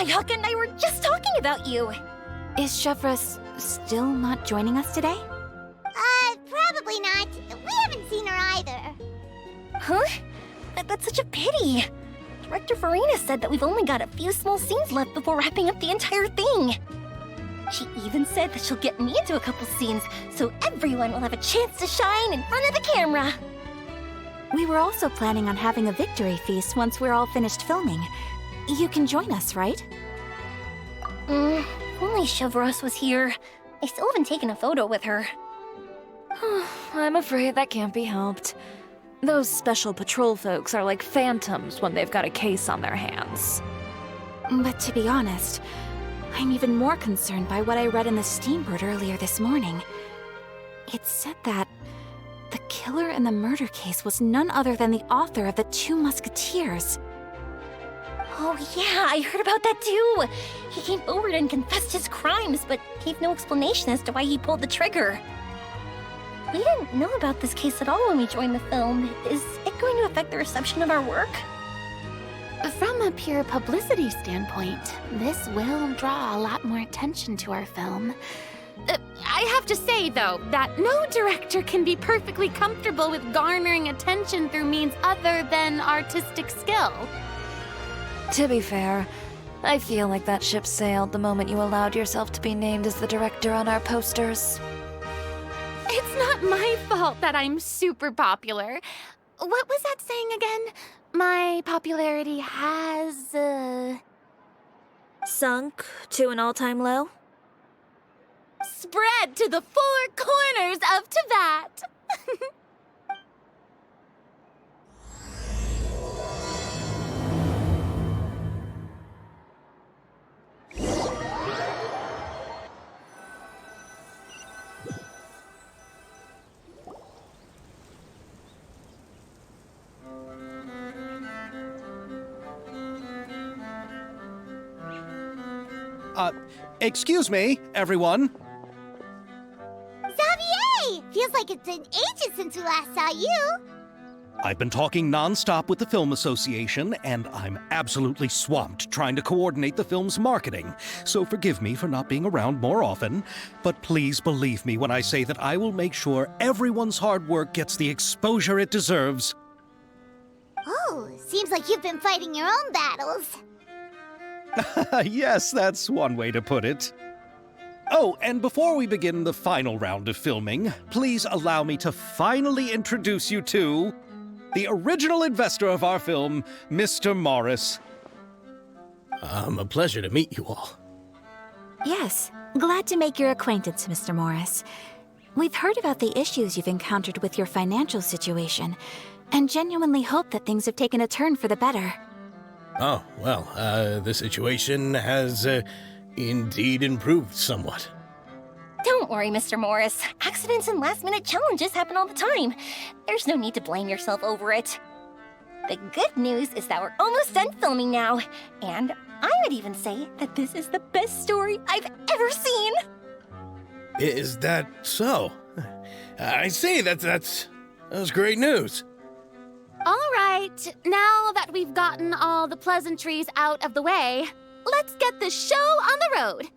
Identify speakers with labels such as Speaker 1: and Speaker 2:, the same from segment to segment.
Speaker 1: Ayaka and I were just talking about you.
Speaker 2: Is Chevreuse still not joining us today?
Speaker 3: Probably not. We haven't seen her either.
Speaker 1: Huh? That's such a pity. Director Farina said that we've only got a few small scenes left before wrapping up the entire thing. She even said that she'll get me into a couple scenes, so everyone will have a chance to shine in front of the camera.
Speaker 2: We were also planning on having a victory feast once we're all finished filming. You can join us, right?
Speaker 1: If only Chevreuse was here. I still haven't taken a photo with her.
Speaker 4: I'm afraid that can't be helped. Those special patrol folks are like phantoms when they've got a case on their hands.
Speaker 2: But to be honest, I'm even more concerned by what I read in the Steambird earlier this morning. It said that the killer in the murder case was none other than the author of the Two Musketeers.
Speaker 1: Oh yeah, I heard about that too. He came forward and confessed his crimes, but gave no explanation as to why he pulled the trigger. We didn't know about this case at all when we joined the film. Is it going to affect the reception of our work?
Speaker 5: From a pure publicity standpoint, this will draw a lot more attention to our film. I have to say, though, that no director can be perfectly comfortable with garnering attention through means other than artistic skill.
Speaker 4: To be fair, I feel like that ship sailed the moment you allowed yourself to be named as the director on our posters.
Speaker 5: It's not my fault that I'm super popular. What was that saying again? My popularity has,
Speaker 4: Sunk to an all-time low?
Speaker 5: spread to the four corners of Teyvat.
Speaker 6: Excuse me, everyone.
Speaker 3: Xavier! Feels like it's been ages since we last saw you.
Speaker 6: I've been talking non-stop with the Film Association, and I'm absolutely swamped trying to coordinate the film's marketing. So forgive me for not being around more often, but please believe me when I say that I will make sure everyone's hard work gets the exposure it deserves.
Speaker 3: Oh, seems like you've been fighting your own battles.
Speaker 6: Yes, that's one way to put it. Oh, and before we begin the final round of filming, please allow me to finally introduce you to the original investor of our film, Mr. Morris.
Speaker 7: A pleasure to meet you all.
Speaker 2: Yes, glad to make your acquaintance, Mr. Morris. We've heard about the issues you've encountered with your financial situation, and genuinely hope that things have taken a turn for the better.
Speaker 7: Oh, well, the situation has indeed improved somewhat.
Speaker 1: Don't worry, Mr. Morris. Accidents and last-minute challenges happen all the time. There's no need to blame yourself over it. The good news is that we're almost done filming now, and I would even say that this is the best story I've ever seen.
Speaker 7: Is that so? I see, that's great news.
Speaker 5: All right, now that we've gotten all the pleasantries out of the way, let's get this show on the road.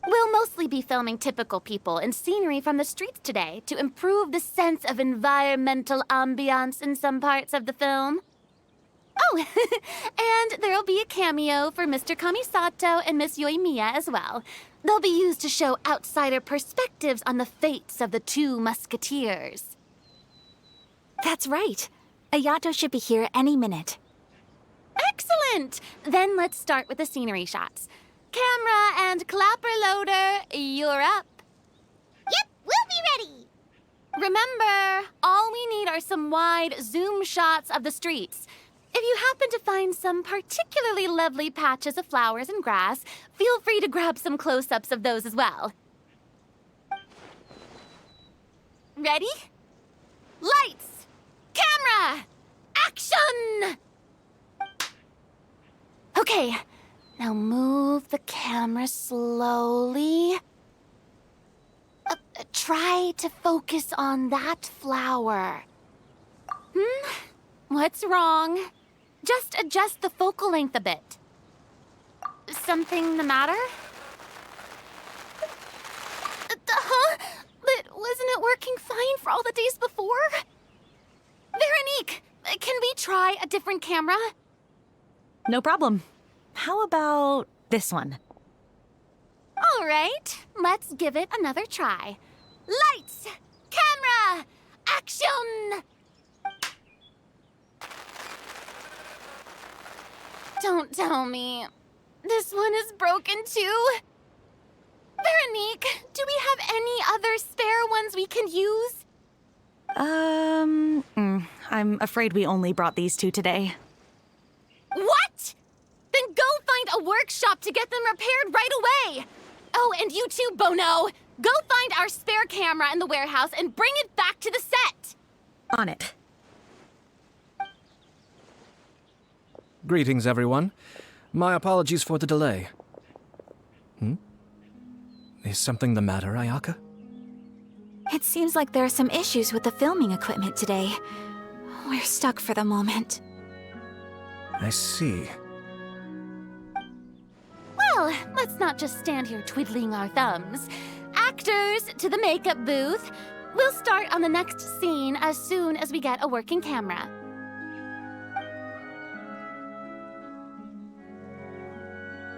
Speaker 5: We'll mostly be filming typical people and scenery from the streets today to improve the sense of environmental ambiance in some parts of the film. Oh, and there'll be a cameo for Mr. Kamisato and Miss Yoimiya as well. They'll be used to show outsider perspectives on the fates of the Two Musketeers.
Speaker 2: That's right. Ayato should be here any minute.
Speaker 5: Excellent! Then let's start with the scenery shots. Camera and clapper loader, you're up.
Speaker 3: Yep, we'll be ready.
Speaker 5: Remember, all we need are some wide zoom shots of the streets. If you happen to find some particularly lovely patches of flowers and grass, feel free to grab some close-ups of those as well. Ready? Lights! Camera! Action! Okay, now move the camera slowly. Try to focus on that flower. What's wrong? Just adjust the focal length a bit. something the matter? Huh? But wasn't it working fine for all the days before? Veronique, can we try a different camera?
Speaker 8: No problem. How about this one?
Speaker 5: All right, let's give it another try. Lights! Camera! Action! Don't tell me. This one is broken too? Veronique, do we have any other spare ones we can use?
Speaker 8: I'm afraid we only brought these two today.
Speaker 5: What? Then go find a workshop to get them repaired right away. Oh, and you too, Bono. Go find our spare camera in the warehouse and bring it back to the set.
Speaker 8: On it.
Speaker 9: Greetings, everyone. My apologies for the delay. Is something the matter, Ayaka?
Speaker 2: It seems like there are some issues with the filming equipment today. We're stuck for the moment.
Speaker 9: I see.
Speaker 5: Well, let's not just stand here twiddling our thumbs. Actors, to the makeup booth. We'll start on the next scene as soon as we get a working camera.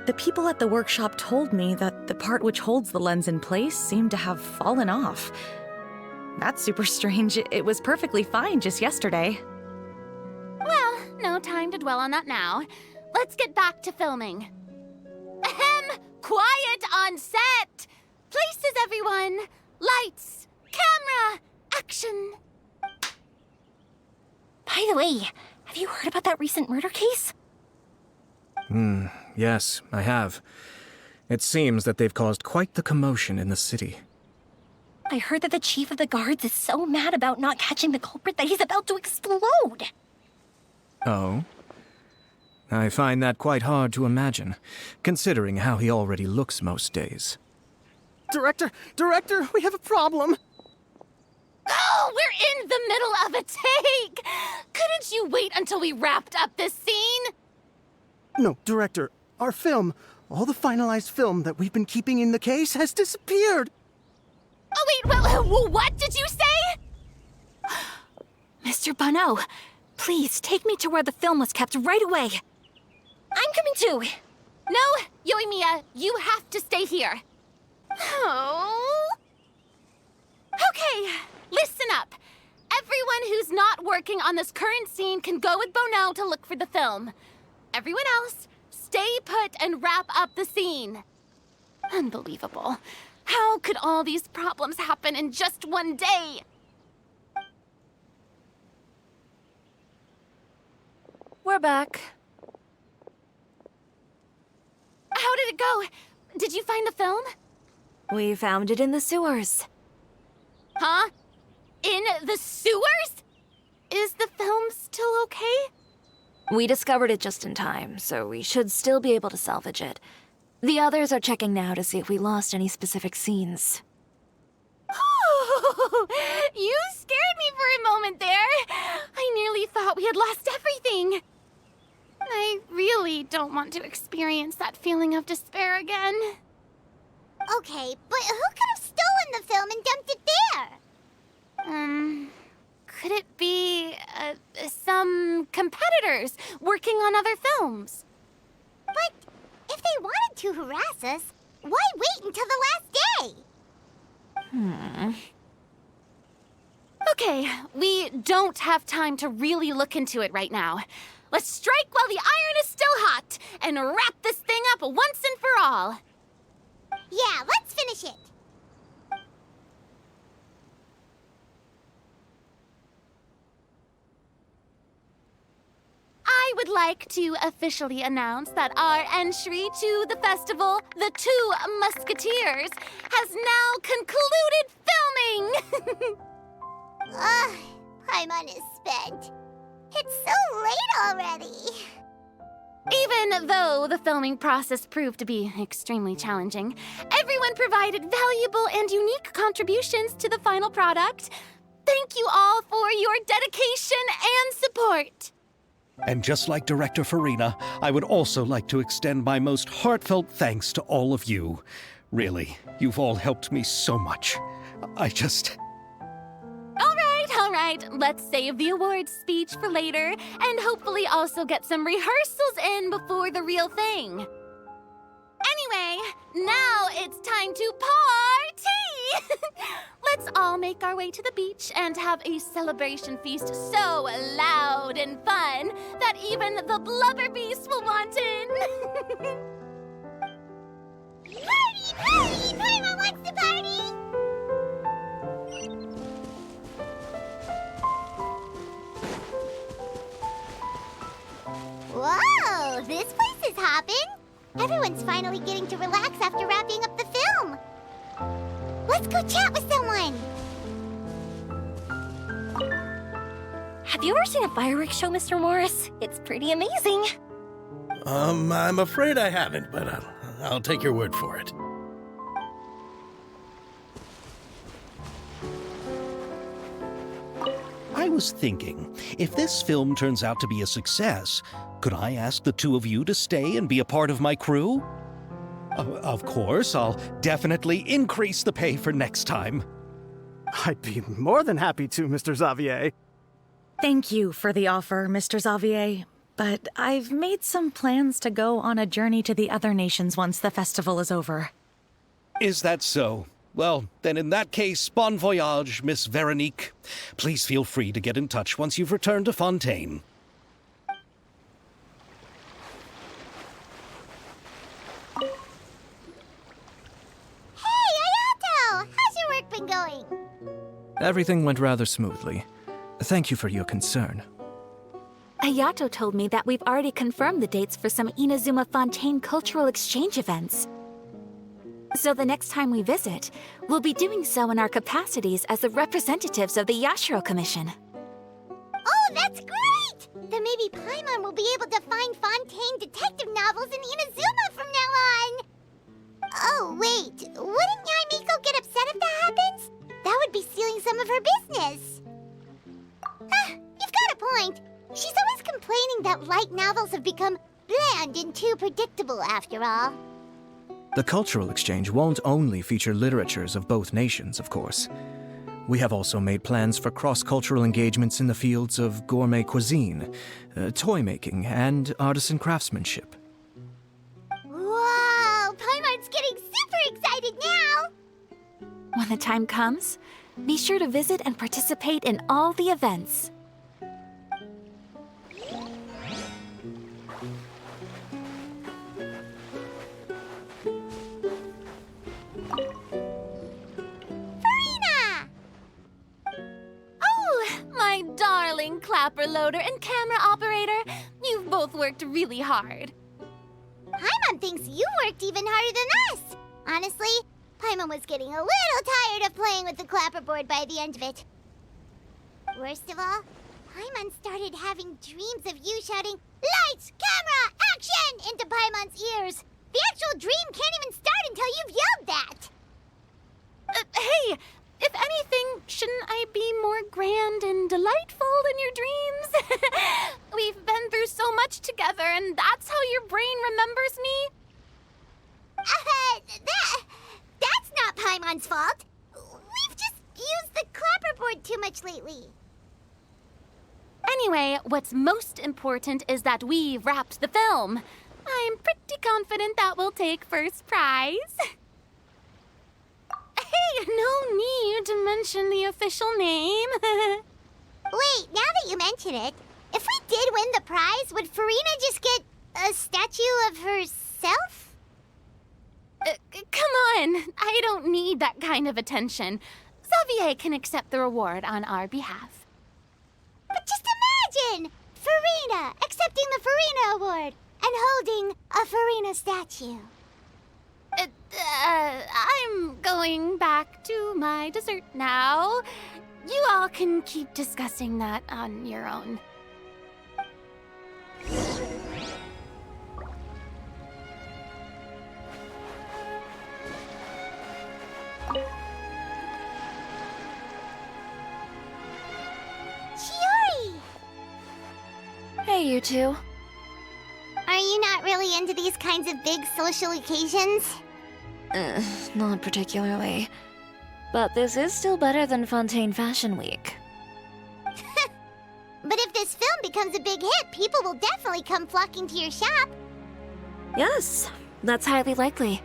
Speaker 8: The people at the workshop told me that the part which holds the lens in place seemed to have fallen off. That's super strange. It was perfectly fine just yesterday.
Speaker 5: Well, no time to dwell on that now. Let's get back to filming. Ahem! Quiet on set! Places, everyone! Lights! Camera! Action!
Speaker 1: By the way, have you heard about that recent murder case?
Speaker 9: Yes, I have. It seems that they've caused quite the commotion in the city.
Speaker 1: I heard that the chief of the guards is so mad about not catching the culprit that he's about to explode.
Speaker 9: Oh? I find that quite hard to imagine, considering how he already looks most days.
Speaker 10: Director, we have a problem.
Speaker 5: Oh, we're in the middle of a take! Couldn't you wait until we wrapped up this scene?
Speaker 10: No, Director, our film, all the finalized film that we've been keeping in the case has disappeared.
Speaker 5: Oh, wait, what did you say?
Speaker 2: Mr. Bono, please take me to where the film was kept right away.
Speaker 1: I'm coming too.
Speaker 5: No, Yoimiya, you have to stay here. Oh. Okay, listen up. Everyone who's not working on this current scene can go with Bono to look for the film. Everyone else, stay put and wrap up the scene. Unbelievable. How could all these problems happen in just one day?
Speaker 4: We're back.
Speaker 5: How did it go? Did you find the film?
Speaker 4: We found it in the sewers.
Speaker 5: Huh? In the sewers? Is the film still okay?
Speaker 4: We discovered it just in time, so we should still be able to salvage it. The others are checking now to see if we lost any specific scenes.
Speaker 5: Oh, you scared me for a moment there. I nearly thought we had lost everything. I really don't want to experience that feeling of despair again.
Speaker 3: Okay, but who could have stolen the film and dumped it there?
Speaker 5: Could it be, some competitors working on other films?
Speaker 3: But if they wanted to harass us, why wait until the last day?
Speaker 5: Okay, we don't have time to really look into it right now. Let's strike while the iron is still hot and wrap this thing up once and for all.
Speaker 3: Yeah, let's finish it.
Speaker 5: I would like to officially announce that our entry to the festival, The Two Musketeers, has now concluded filming!
Speaker 3: Paimon is spent. It's so late already.
Speaker 5: Even though the filming process proved to be extremely challenging, everyone provided valuable and unique contributions to the final product. Thank you all for your dedication and support.
Speaker 6: And just like Director Farina, I would also like to extend my most heartfelt thanks to all of you. Really, you've all helped me so much.
Speaker 5: All right, let's save the awards speech for later, and hopefully also get some rehearsals in before the real thing. Anyway, now it's time to party! Let's all make our way to the beach and have a celebration feast so loud and fun that even the blubber beast will want in.
Speaker 3: Party! Party! Paimon wants to party! Whoa! This place is hopping! Everyone's finally getting to relax after wrapping up the film. Let's go chat with someone.
Speaker 1: Have you ever seen a fireworks show, Mr. Morris? It's pretty amazing.
Speaker 7: I'm afraid I haven't, but I'll take your word for it.
Speaker 6: I was thinking, if this film turns out to be a success, could I ask the two of you to stay and be a part of my crew? Of course, I'll definitely increase the pay for next time.
Speaker 10: I'd be more than happy to, Mr. Xavier.
Speaker 8: Thank you for the offer, Mr. Xavier, but I've made some plans to go on a journey to the other nations once the festival is over.
Speaker 6: Is that so? Well, then in that case, bon voyage, Miss Veronique. Please feel free to get in touch once you've returned to Fontaine.
Speaker 3: Hey, Ayato! How's your work been going?
Speaker 9: Everything went rather smoothly. Thank you for your concern.
Speaker 2: Ayato told me that we've already confirmed the dates for some Inazuma Fontaine cultural exchange events. So the next time we visit, we'll be doing so in our capacities as the representatives of the Yashiro Commission.
Speaker 3: Oh, that's great! Then maybe Paimon will be able to find Fontaine detective novels in Inazuma from now on! Oh, wait. Wouldn't Yae Miko get upset if that happens? That would be stealing some of her business. You've got a point. She's always complaining that light novels have become bland and too predictable after all.
Speaker 9: The cultural exchange won't only feature literatures of both nations, of course. We have also made plans for cross-cultural engagements in the fields of gourmet cuisine, toy making, and artisan craftsmanship.
Speaker 3: Whoa! Paimon's getting super excited now!
Speaker 2: When the time comes, be sure to visit and participate in all the events.
Speaker 5: My darling clapper loader and camera operator, you've both worked really hard.
Speaker 3: Paimon thinks you worked even harder than us. Honestly, Paimon was getting a little tired of playing with the clapperboard by the end of it. Worst of all, Paimon started having dreams of you shouting, "Lights, camera, action!" into Paimon's ears. The actual dream can't even start until you've yelled that.
Speaker 5: Hey, if anything, shouldn't I be more grand and delightful than your dreams? We've been through so much together, and that's how your brain remembers me?
Speaker 3: That's not Paimon's fault. We've just used the clapperboard too much lately.
Speaker 5: Anyway, what's most important is that we've wrapped the film. I'm pretty confident that we'll take first prize. Hey, no need to mention the official name.
Speaker 3: Wait, now that you mention it, if we did win the prize, would Farina just get a statue of herself?
Speaker 5: Come on, I don't need that kind of attention. Xavier can accept the reward on our behalf.
Speaker 3: But just imagine! Farina accepting the Farina Award and holding a Farina statue.
Speaker 5: I'm going back to my dessert now. You all can keep discussing that on your own.
Speaker 3: Chiori!
Speaker 4: Hey, you two.
Speaker 3: Are you not really into these kinds of big social occasions?
Speaker 4: Not particularly. But this is still better than Fontaine Fashion Week.
Speaker 3: But if this film becomes a big hit, people will definitely come flocking to your shop.
Speaker 4: Yes, that's highly likely.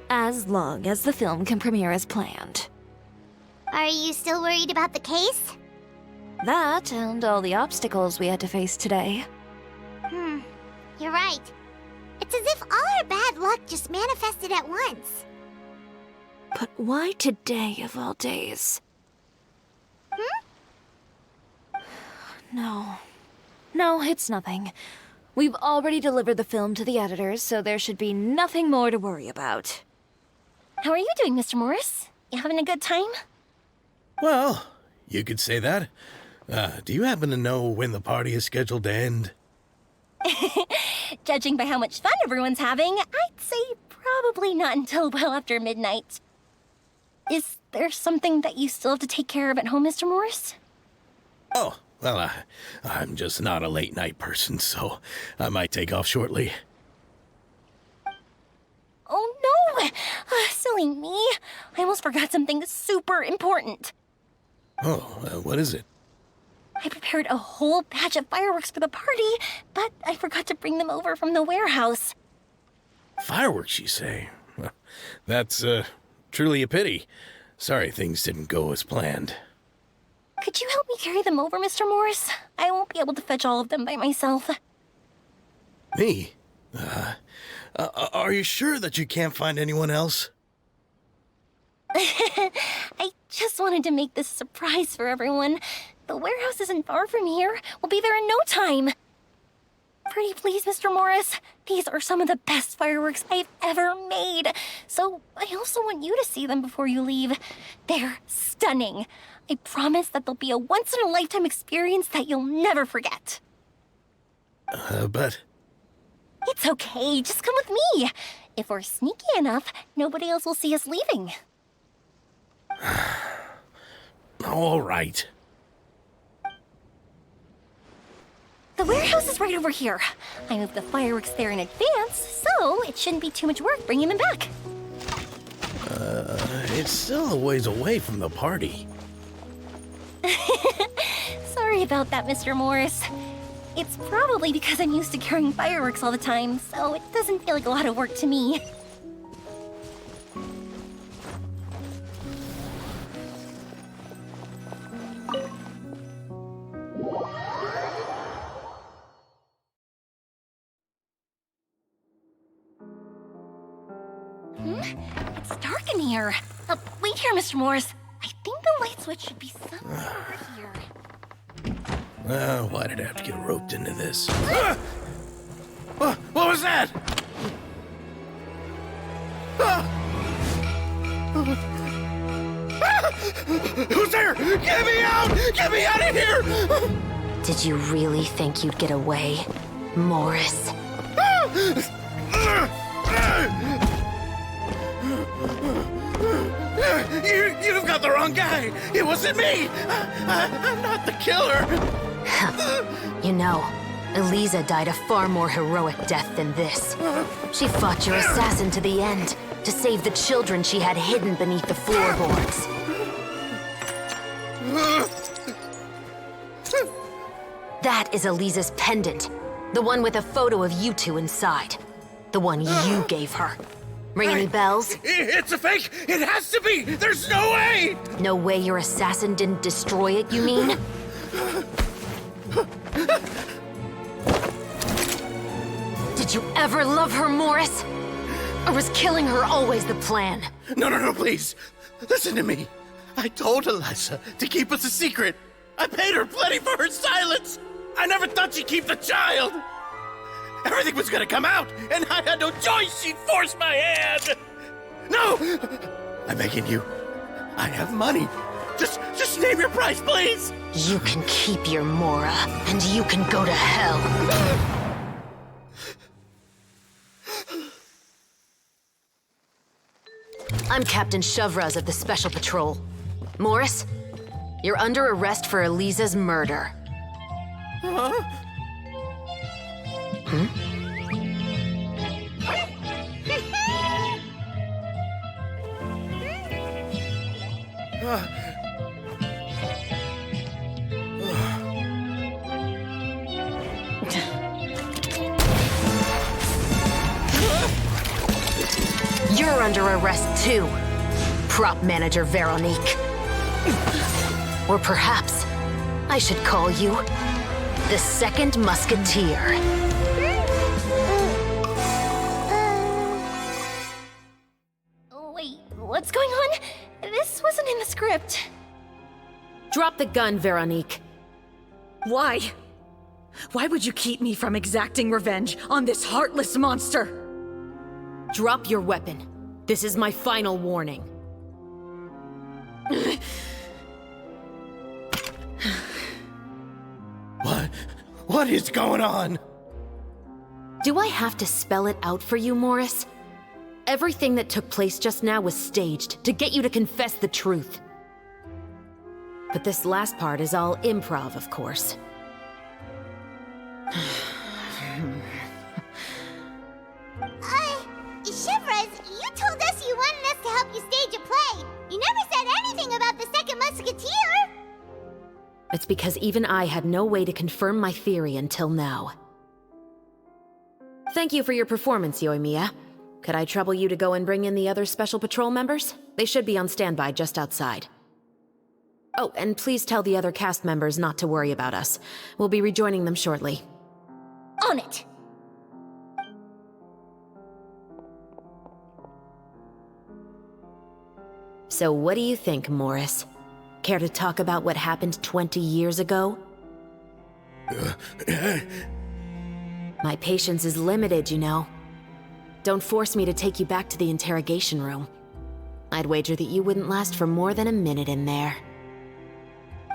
Speaker 4: As long as the film can premiere as planned.
Speaker 3: Are you still worried about the case?
Speaker 4: That and all the obstacles we had to face today.
Speaker 3: You're right. It's as if all our bad luck just manifested at once.
Speaker 4: But why today of all days? No, it's nothing. We've already delivered the film to the editors, so there should be nothing more to worry about.
Speaker 1: How are you doing, Mr. Morris? You having a good time?
Speaker 7: Well, you could say that. Do you happen to know when the party is scheduled to end?
Speaker 1: Judging by how much fun everyone's having, I'd say probably not until well after midnight. Is there something that you still have to take care of at home, Mr. Morris?
Speaker 7: Oh, well, I'm just not a late night person, so I might take off shortly.
Speaker 1: Oh no! Silly me. I almost forgot something super important.
Speaker 7: Oh, what is it?
Speaker 1: I prepared a whole batch of fireworks for the party, but I forgot to bring them over from the warehouse.
Speaker 7: Fireworks, you say? Well, that's, truly a pity. Sorry things didn't go as planned.
Speaker 1: Could you help me carry them over, Mr. Morris? I won't be able to fetch all of them by myself.
Speaker 7: Me? Are you sure that you can't find anyone else?
Speaker 1: I just wanted to make this a surprise for everyone. The warehouse isn't far from here. We'll be there in no time. Pretty please, Mr. Morris. These are some of the best fireworks I've ever made. So I also want you to see them before you leave. They're stunning. I promise that they'll be a once-in-a-lifetime experience that you'll never forget.
Speaker 7: But...
Speaker 1: It's okay. Just come with me. If we're sneaky enough, nobody else will see us leaving.
Speaker 7: All right.
Speaker 1: The warehouse is right over here. I moved the fireworks there in advance, so it shouldn't be too much work bringing them back.
Speaker 7: It's still a ways away from the party.
Speaker 1: Sorry about that, Mr. Morris. It's probably because I'm used to carrying fireworks all the time, so it doesn't feel like a lot of work to me. It's dark in here. Wait here, Mr. Morris. I think the light switch should be somewhere over here.
Speaker 7: Why did I have to get roped into this? What was that? Who's there? Get me out! Get me out of here!
Speaker 5: Did you really think you'd get away, Morris?
Speaker 7: You've got the wrong guy. It wasn't me. I'm not the killer.
Speaker 5: You know, Eliza died a far more heroic death than this. She fought your assassin to the end, to save the children she had hidden beneath the floorboards. That is Eliza's pendant, the one with a photo of you two inside. The one you gave her. Ring any bells?
Speaker 7: It's a fake! It has to be! There's no way!
Speaker 5: No way your assassin didn't destroy it, you mean? Did you ever love her, Morris? Or was killing her always the plan?
Speaker 7: No, please. Listen to me. I told Eliza to keep us a secret. I paid her plenty for her silence. I never thought she'd keep the child. Everything was gonna come out, and I had no choice. She forced my hand. No! I'm begging you. I have money. Just name your price, please.
Speaker 5: You can keep your Mora, and you can go to hell. I'm Captain Chevreuse of the Special Patrol. Morris, you're under arrest for Eliza's murder.
Speaker 11: You're under arrest too, prop manager Veronique. Or perhaps I should call you the Second Musketeer.
Speaker 1: Wait, what's going on? This wasn't in the script.
Speaker 11: Drop the gun, Veronique.
Speaker 8: Why? Why would you keep me from exacting revenge on this heartless monster?
Speaker 11: Drop your weapon. This is my final warning.
Speaker 7: What is going on?
Speaker 11: Do I have to spell it out for you, Morris? Everything that took place just now was staged to get you to confess the truth. But this last part is all improv, of course.
Speaker 3: Chevreuse, you told us you wanted us to help you stage a play. You never said anything about the Second Musketeer.
Speaker 11: It's because even I had no way to confirm my theory until now. Thank you for your performance, Yoimiya. Could I trouble you to go and bring in the other Special Patrol members? They should be on standby just outside. Oh, and please tell the other cast members not to worry about us. We'll be rejoining them shortly.
Speaker 1: On it!
Speaker 11: So what do you think, Morris? Care to talk about what happened 20 years ago? My patience is limited, you know. Don't force me to take you back to the interrogation room. I'd wager that you wouldn't last for more than a minute in there.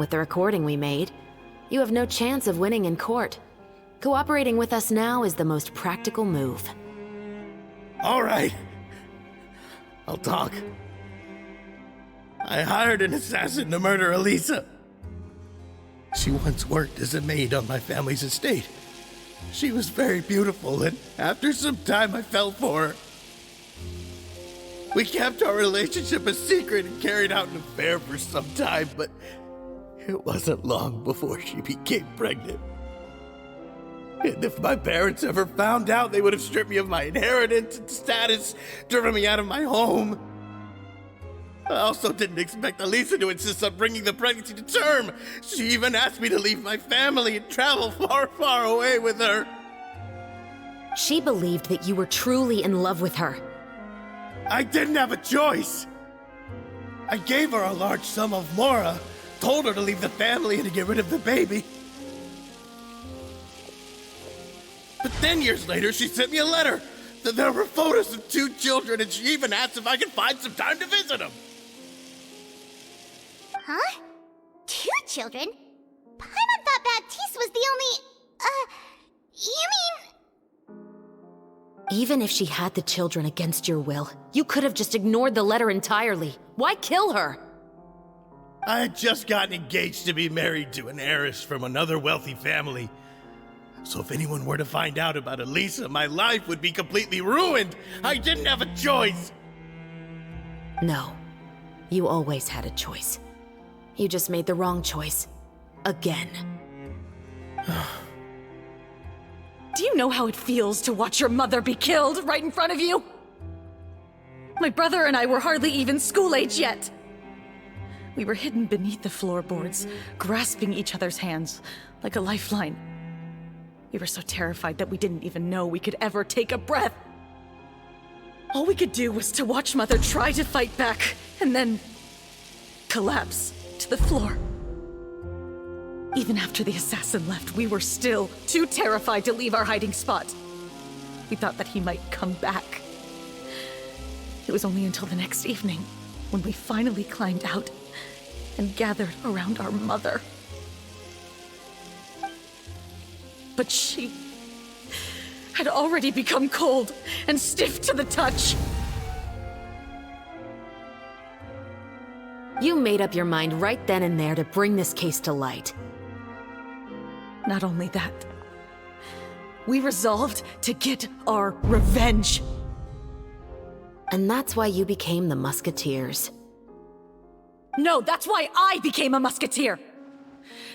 Speaker 11: With the recording we made, you have no chance of winning in court. Cooperating with us now is the most practical move.
Speaker 7: All right. I'll talk. I hired an assassin to murder Elisa. She once worked as a maid on my family's estate. She was very beautiful, and after some time I fell for her. We kept our relationship a secret and carried out an affair for some time, but it wasn't long before she became pregnant. And if my parents ever found out, they would have stripped me of my inheritance and status, driven me out of my home. I also didn't expect Elisa to insist on bringing the pregnancy to term. She even asked me to leave my family and travel far, far away with her.
Speaker 11: She believed that you were truly in love with her.
Speaker 7: I didn't have a choice. I gave her a large sum of mora, told her to leave the family and to get rid of the baby. But then years later, she sent me a letter. There were photos of 2 children, and she even asked if I could find some time to visit them.
Speaker 3: Huh? 2 children? Paimon thought Baptiste was the only... you mean...
Speaker 11: Even if she had the children against your will, you could have just ignored the letter entirely. Why kill her?
Speaker 7: I had just gotten engaged to be married to an heiress from another wealthy family. So if anyone were to find out about Elisa, my life would be completely ruined. I didn't have a choice.
Speaker 11: No. You always had a choice. You just made the wrong choice. Again.
Speaker 8: Do you know how it feels to watch your mother be killed right in front of you? My brother and I were hardly even school age yet. We were hidden beneath the floorboards, grasping each other's hands like a lifeline. We were so terrified that we didn't even know we could ever take a breath. All we could do was to watch Mother try to fight back, and then collapse to the floor. Even after the assassin left, we were still too terrified to leave our hiding spot. We thought that he might come back. It was only until the next evening when we finally climbed out and gathered around our mother. But she had already become cold and stiff to the touch.
Speaker 11: You made up your mind right then and there to bring this case to light.
Speaker 8: Not only that, we resolved to get our revenge.
Speaker 11: And that's why you became the Musketeers.
Speaker 8: No, that's why I became a musketeer.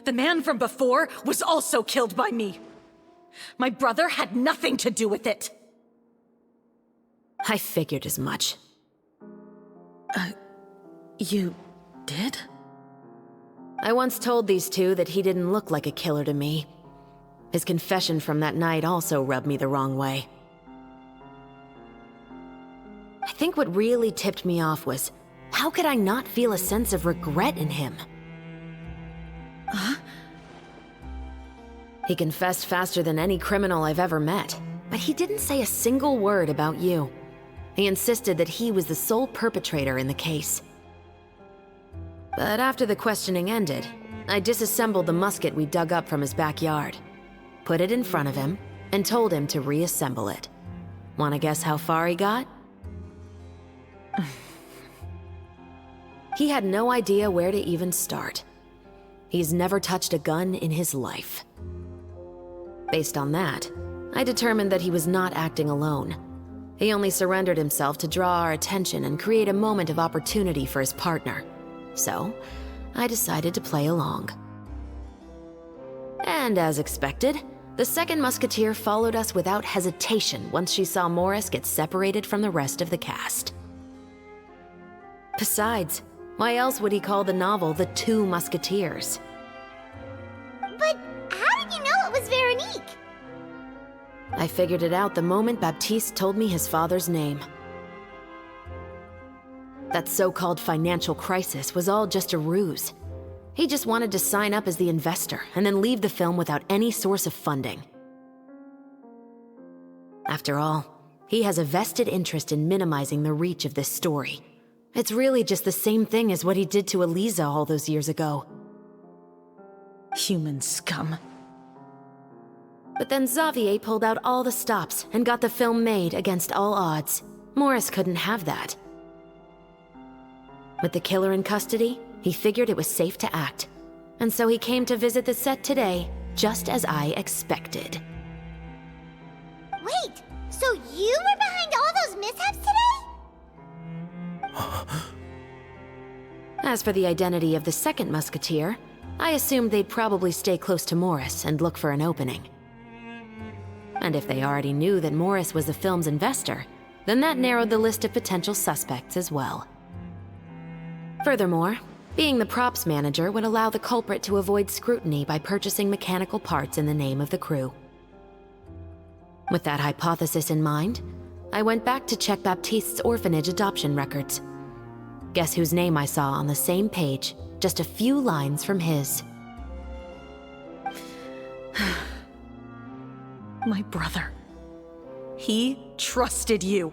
Speaker 8: The man from before was also killed by me. My brother had nothing to do with it.
Speaker 11: I figured as much.
Speaker 8: You did?
Speaker 11: I once told these two that he didn't look like a killer to me. His confession from that night also rubbed me the wrong way. I think what really tipped me off was, how could I not feel a sense of regret in him?
Speaker 8: Huh?
Speaker 11: He confessed faster than any criminal I've ever met, but he didn't say a single word about you. He insisted that he was the sole perpetrator in the case. But after the questioning ended, I disassembled the musket we dug up from his backyard, put it in front of him, and told him to reassemble it. Wanna guess how far he got? He had no idea where to even start. He's never touched a gun in his life. Based on that, I determined that he was not acting alone. He only surrendered himself to draw our attention and create a moment of opportunity for his partner. So, I decided to play along. And as expected, the second musketeer followed us without hesitation once she saw Morris get separated from the rest of the cast. Besides, why else would he call the novel The Two Musketeers?
Speaker 3: But how did you know it was Veronique?
Speaker 11: I figured it out the moment Baptiste told me his father's name. That so-called financial crisis was all just a ruse. He just wanted to sign up as the investor and then leave the film without any source of funding. After all, he has a vested interest in minimizing the reach of this story. It's really just the same thing as what he did to Eliza all those years ago.
Speaker 8: Human scum.
Speaker 11: But then Xavier pulled out all the stops and got the film made against all odds. Morris couldn't have that. With the killer in custody, he figured it was safe to act. And so he came to visit the set today, just as I expected.
Speaker 3: Wait, so you were behind all those mishaps today?
Speaker 11: As for the identity of the second musketeer, I assumed they'd probably stay close to Morris and look for an opening. And if they already knew that Morris was the film's investor, then that narrowed the list of potential suspects as well. Furthermore, being the props manager would allow the culprit to avoid scrutiny by purchasing mechanical parts in the name of the crew. With that hypothesis in mind, I went back to check Baptiste's orphanage adoption records. Guess whose name I saw on the same page, just a few lines from his.
Speaker 8: My brother. He trusted you.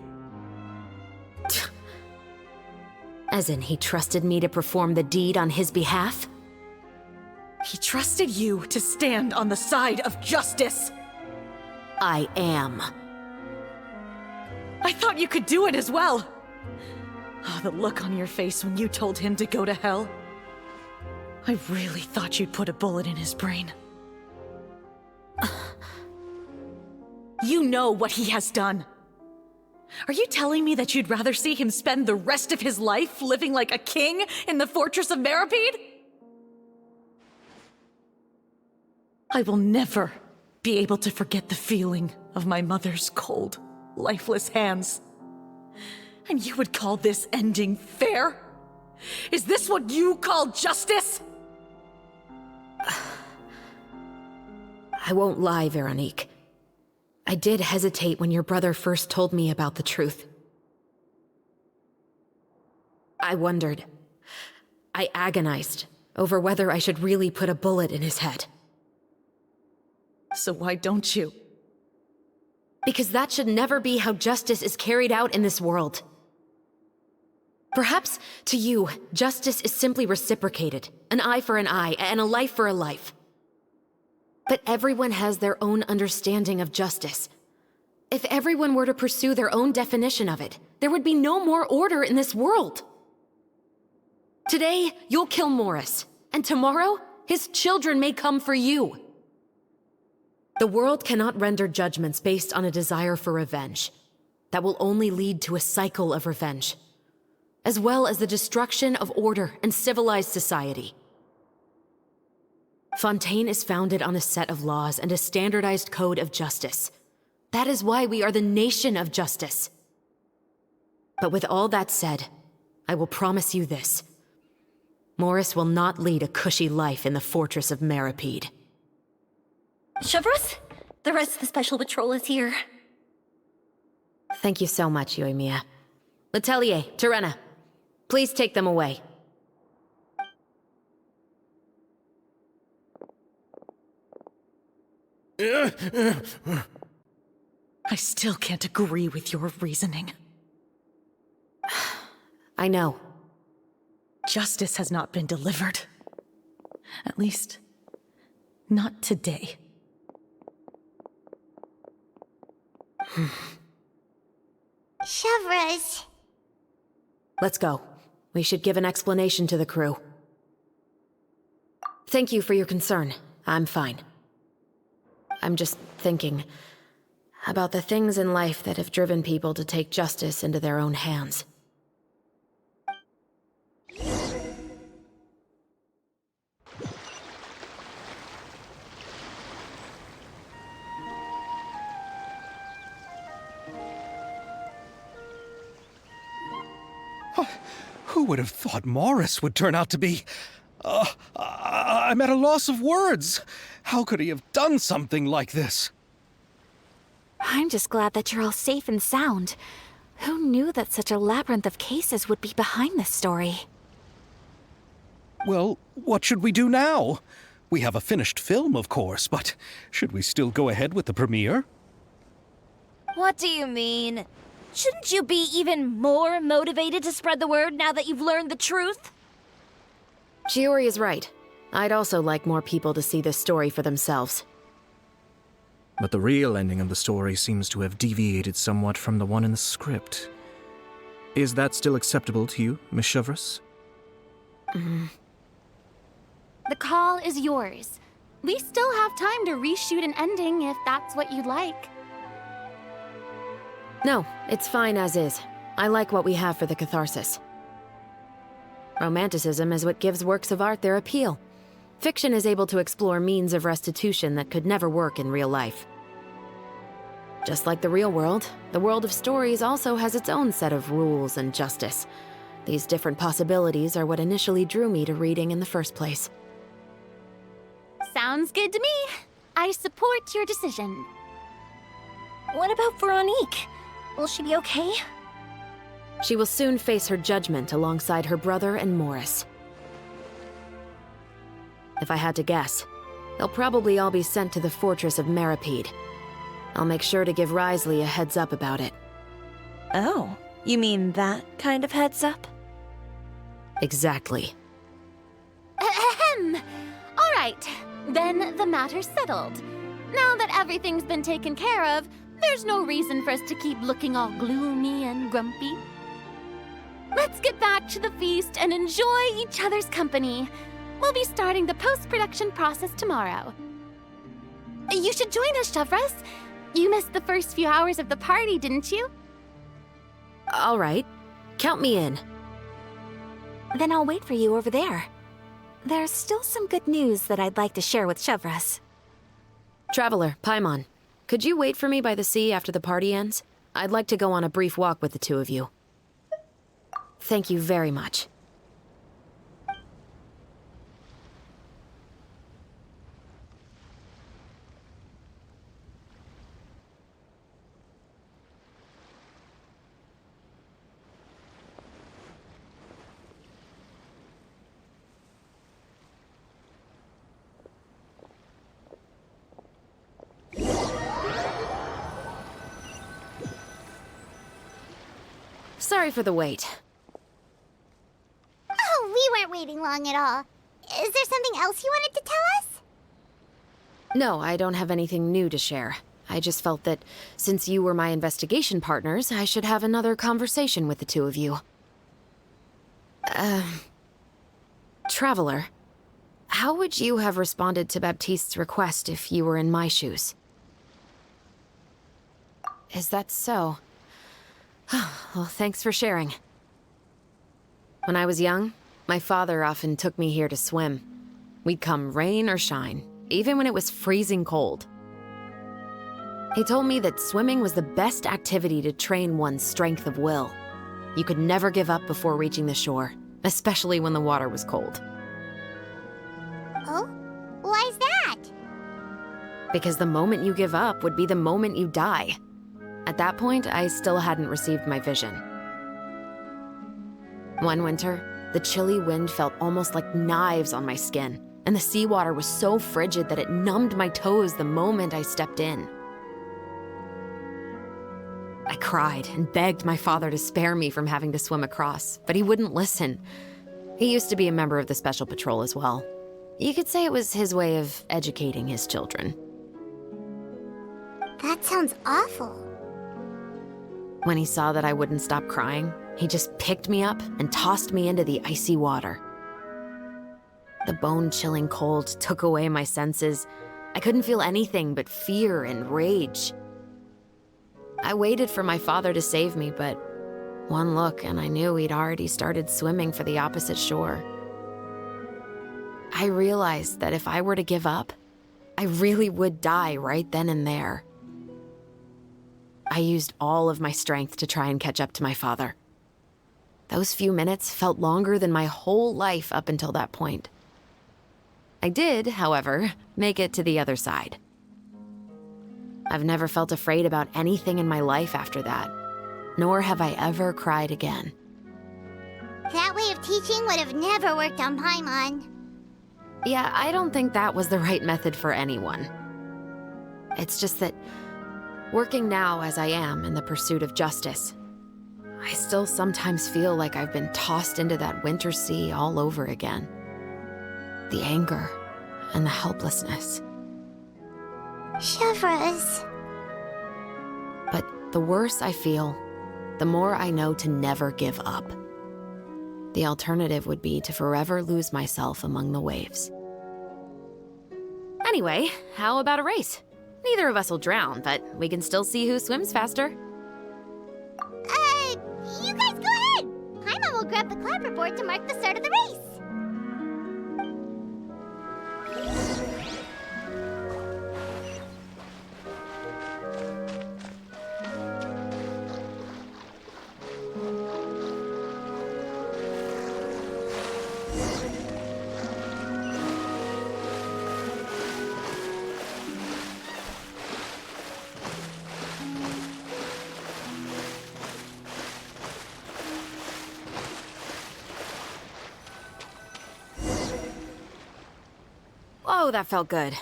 Speaker 11: As in, he trusted me to perform the deed on his behalf?
Speaker 8: He trusted you to stand on the side of justice.
Speaker 11: I am.
Speaker 8: I thought you could do it as well. Oh, the look on your face when you told him to go to hell. I really thought you'd put a bullet in his brain. You know what he has done. Are you telling me that you'd rather see him spend the rest of his life living like a king in the fortress of Meripede? I will never be able to forget the feeling of my mother's cold, lifeless hands. And you would call this ending fair? Is this what you call justice?
Speaker 11: I won't lie, Veronique. I did hesitate when your brother first told me about the truth. I wondered. I agonized over whether I should really put a bullet in his head.
Speaker 8: So why don't you?
Speaker 11: Because that should never be how justice is carried out in this world. Perhaps, to you, justice is simply reciprocated, an eye for an eye and a life for a life. But everyone has their own understanding of justice. If everyone were to pursue their own definition of it, there would be no more order in this world. Today, you'll kill Morris, and tomorrow, his children may come for you. The world cannot render judgments based on a desire for revenge. That will only lead to a cycle of revenge, as well as the destruction of order and civilized society. Fontaine is founded on a set of laws and a standardized code of justice. That is why we are the nation of justice. But with all that said, I will promise you this. Morris will not lead a cushy life in the fortress of Meripede.
Speaker 1: Chevreuse, the rest of the Special Patrol is here.
Speaker 11: Thank you so much, Yoimiya. Letelier, Terena, please take them away.
Speaker 8: I still can't agree with your reasoning.
Speaker 11: I know.
Speaker 8: Justice has not been delivered. At least, not today.
Speaker 3: Chevreuse.
Speaker 11: Let's go. We should give an explanation to the crew. Thank you for your concern. I'm fine. I'm just thinking about the things in life that have driven people to take justice into their own hands.
Speaker 6: Who would have thought Morris would turn out to be... I'm at a loss of words. How could he have done something like this?
Speaker 2: I'm just glad that you're all safe and sound. Who knew that such a labyrinth of cases would be behind this story?
Speaker 6: Well, what should we do now? We have a finished film, of course, but should we still go ahead with the premiere?
Speaker 4: What do you mean? Shouldn't you be even more motivated to spread the word now that you've learned the truth?
Speaker 11: Chiori is right. I'd also like more people to see this story for themselves.
Speaker 9: But the real ending of the story seems to have deviated somewhat from the one in the script. Is that still acceptable to you, Miss Chevreuse?
Speaker 5: The call is yours. We still have time to reshoot an ending if that's what you'd like.
Speaker 11: No, it's fine as is. I like what we have for the catharsis. Romanticism is what gives works of art their appeal. Fiction is able to explore means of restitution that could never work in real life. Just like the real world, the world of stories also has its own set of rules and justice. These different possibilities are what initially drew me to reading in the first place.
Speaker 5: Sounds good to me. I support your decision.
Speaker 1: What about Veronique? Will she be okay?
Speaker 11: She will soon face her judgment alongside her brother and Morris. If I had to guess, they'll probably all be sent to the fortress of Meripede. I'll make sure to give Risley a heads up about it.
Speaker 4: Oh, you mean that kind of heads up?
Speaker 11: Exactly.
Speaker 5: Ahem. All right, then the matter's settled. Now that everything's been taken care of, there's no reason for us to keep looking all gloomy and grumpy. Let's get back to the feast and enjoy each other's company. We'll be starting the post-production process tomorrow. You should join us, Chevreuse. You missed the first few hours of the party, didn't you?
Speaker 11: All right. Count me in.
Speaker 2: Then I'll wait for you over there. There's still some good news that I'd like to share with Chevreuse.
Speaker 11: Traveler, Paimon, could you wait for me by the sea after the party ends? I'd like to go on a brief walk with the two of you. Thank you very much. Sorry for the wait.
Speaker 3: Oh, we weren't waiting long at all. Is there something else you wanted to tell us?
Speaker 11: No, I don't have anything new to share. I just felt that since you were my investigation partners, I should have another conversation with the two of you. Traveler, how would you have responded to Baptiste's request if you were in my shoes? Is that so? Well, thanks for sharing. When I was young, my father often took me here to swim. We'd come rain or shine, even when it was freezing cold. He told me that swimming was the best activity to train one's strength of will. You could never give up before reaching the shore, especially when the water was cold.
Speaker 3: Oh? Why is that?
Speaker 11: Because the moment you give up would be the moment you die. At that point, I still hadn't received my vision. One winter, the chilly wind felt almost like knives on my skin, and the seawater was so frigid that it numbed my toes the moment I stepped in. I cried and begged my father to spare me from having to swim across, but he wouldn't listen. He used to be a member of the Special Patrol as well. You could say it was his way of educating his children.
Speaker 3: That sounds awful.
Speaker 11: When he saw that I wouldn't stop crying, he just picked me up and tossed me into the icy water. The bone-chilling cold took away my senses. I couldn't feel anything but fear and rage. I waited for my father to save me, but one look and I knew he'd already started swimming for the opposite shore. I realized that if I were to give up, I really would die right then and there. I used all of my strength to try and catch up to my father. Those few minutes felt longer than my whole life up until that point. I did, however, make it to the other side. I've never felt afraid about anything in my life after that, nor have I ever cried again.
Speaker 3: That way of teaching would have never worked on Paimon.
Speaker 11: Yeah, I don't think that was the right method for anyone. It's just that, working now as I am in the pursuit of justice, I still sometimes feel like I've been tossed into that winter sea all over again. The anger and the helplessness.
Speaker 3: Chevreuse.
Speaker 11: But the worse I feel, the more I know to never give up. The alternative would be to forever lose myself among the waves. Anyway, how about a race? Neither of us will drown, but we can still see who swims faster.
Speaker 3: You guys go ahead! Paimon will grab the clapperboard to mark the start of the race.
Speaker 11: Oh, that felt good.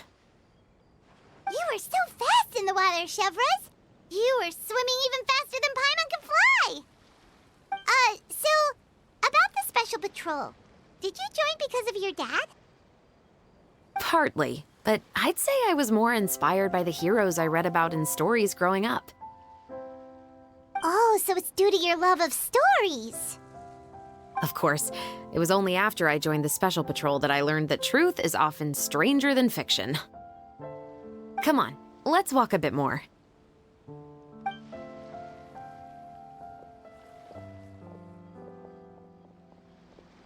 Speaker 3: You were so fast in the water, Chevreuse. You were swimming even faster than Paimon can fly. So, about the Special Patrol, did you join because of your dad?
Speaker 11: Partly, but I'd say I was more inspired by the heroes I read about in stories growing up.
Speaker 3: Oh, so it's due to your love of stories.
Speaker 11: Of course, it was only after I joined the Special Patrol that I learned that truth is often stranger than fiction. Come on, let's walk a bit more.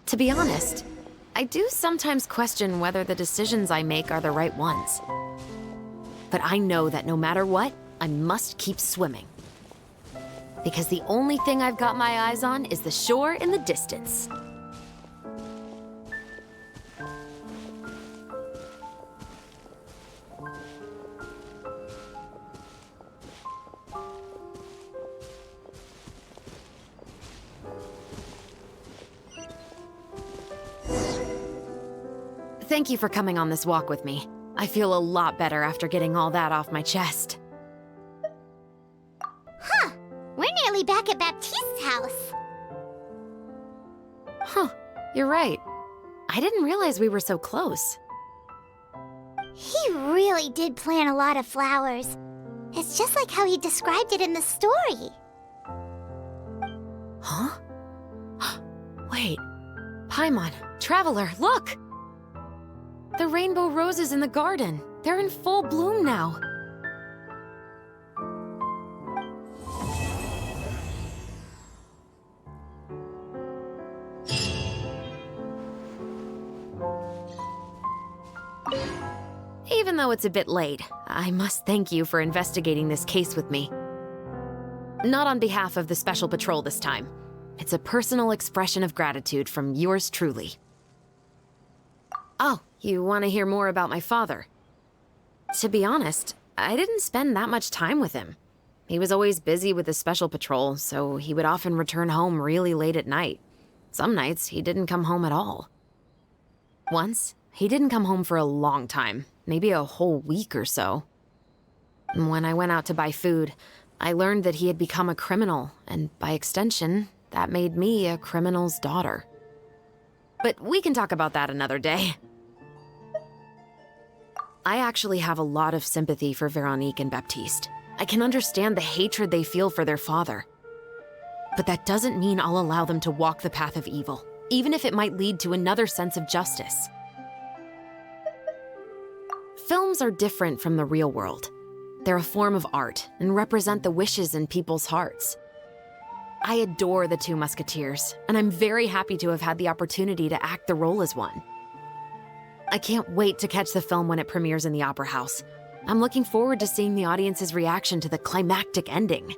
Speaker 11: To be honest, I do sometimes question whether the decisions I make are the right ones. But I know that no matter what, I must keep swimming. Because the only thing I've got my eyes on is the shore in the distance. Thank you for coming on this walk with me. I feel a lot better after getting all that off my chest.
Speaker 3: Huh. We're nearly back at Baptiste's house.
Speaker 11: Huh. You're right. I didn't realize we were so close.
Speaker 3: He really did plant a lot of flowers. It's just like how he described it in the story.
Speaker 11: Huh? Wait. Paimon, Traveler, look! The rainbow roses in the garden. They're in full bloom now. though it's a bit late, I must thank you for investigating this case with me. Not on behalf of the Special Patrol this time. It's a personal expression of gratitude from yours truly. Oh, you want to hear more about my father? To be honest, I didn't spend that much time with him. He was always busy with the Special Patrol, so he would often return home really late at night. Some nights, he didn't come home at all. Once, he didn't come home for a long time, maybe a whole week or so. When I went out to buy food, I learned that he had become a criminal, and by extension, that made me a criminal's daughter. But we can talk about that another day. I actually have a lot of sympathy for Veronique and Baptiste. I can understand the hatred they feel for their father. But that doesn't mean I'll allow them to walk the path of evil, even if it might lead to another sense of justice. Films are different from the real world. They're a form of art and represent the wishes in people's hearts. I adore the Two Musketeers, and I'm very happy to have had the opportunity to act the role as one. I can't wait to catch the film when it premieres in the Opera House. I'm looking forward to seeing the audience's reaction to the climactic ending.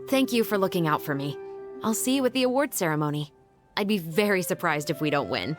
Speaker 11: Thank you for looking out for me. I'll see you at the award ceremony. I'd be very surprised if we don't win.